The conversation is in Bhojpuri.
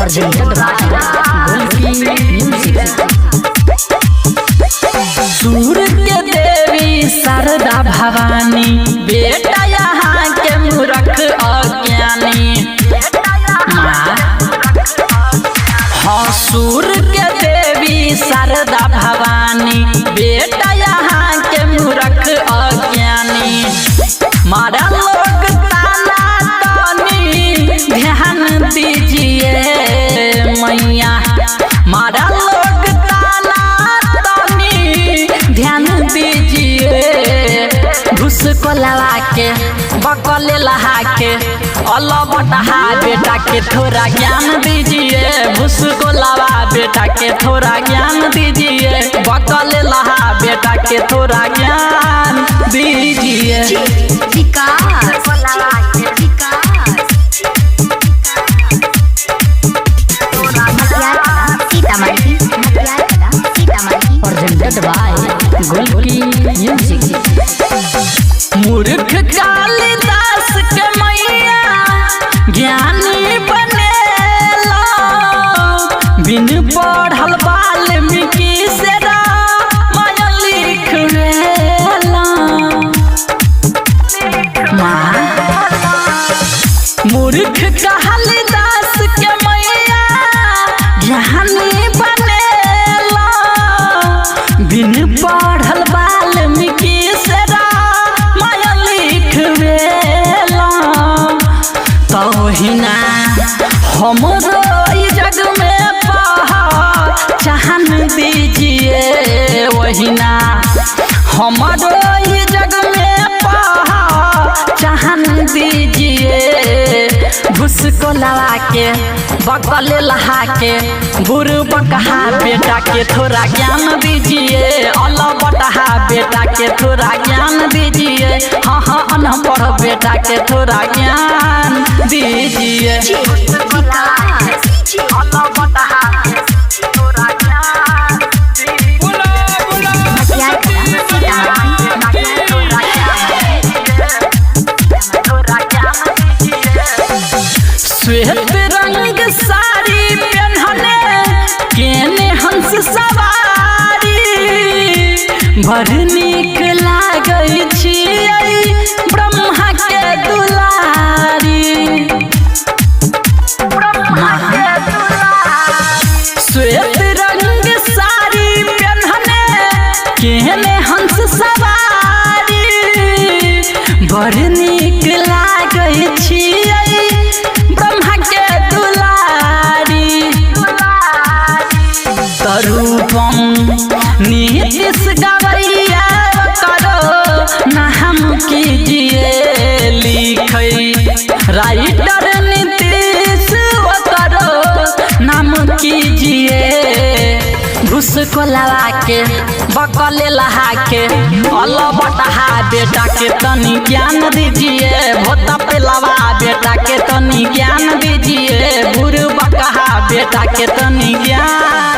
सूर के देवी शारदा भवानी बेटा यहाँ के मूर्ख अज्ञानी। हाँ सूर के देवी शारदा भवानी बेटा यहाँ के मूर्ख अज्ञानी। मारा लोग ताना तानी ध्यान दीजिए मैया, मारा लोग ताना तानी ध्यान दीजिए। घुस को लगा के बकले लहा के अल्लाह बटहा बेटा के थोड़ा ज्ञान दीजिए। घुस को लगा बेटा के थोड़ा ज्ञान दीजिए। बकले लहा बेटा के थोड़ा ज्ञान दीजिए। मूर्ख कालिदास के मैया ज्ञानी बनेला, बिन पढ़ल वाल्मीकि से रामायण लिखवेला। मूर्ख कालिदास के मैया ज्ञानी बनेला, बिन पढ़ल वाल्मीकि से रामायण लिखवेला। तोहिना हमरो ई जग में पहचान दीजिए। वहीना हमरो ई जग में पहचान दीजिए। घुस को लगा के बकले लहा के गुरु बकहा बेटा के थोड़ा ज्ञान दीजिए। अल्लाह बटहा बेटा के थोड़ा ज्ञान दीजिए। हाँ हाँ अनपढ़ बेटा के थोड़ा ज्ञान दीजिए। अल्लाह बटहा थोड़ा ज्ञान श्वेत रंग साड़ी पहनले केने हंस सवारी। बड़ नीक लागै छियै ब्रह्मा के दुलारी। श्वेत रंग साड़ी पहनले केने हंस सवारी। बड़ नीक लागै छियै रूपम नीतीश गवैया करो नाम कीजिए। लिखै राइटर नीतीश करो नाम कीजिए। घुस को लगा के बकले लहा के अल्लाह बटहा बेटा के तनी ज्ञान दीजिए। भोता पे लवा बेटा के तनी ज्ञान दीजिए। गुरु बकहा बेटा के तनी ज्ञान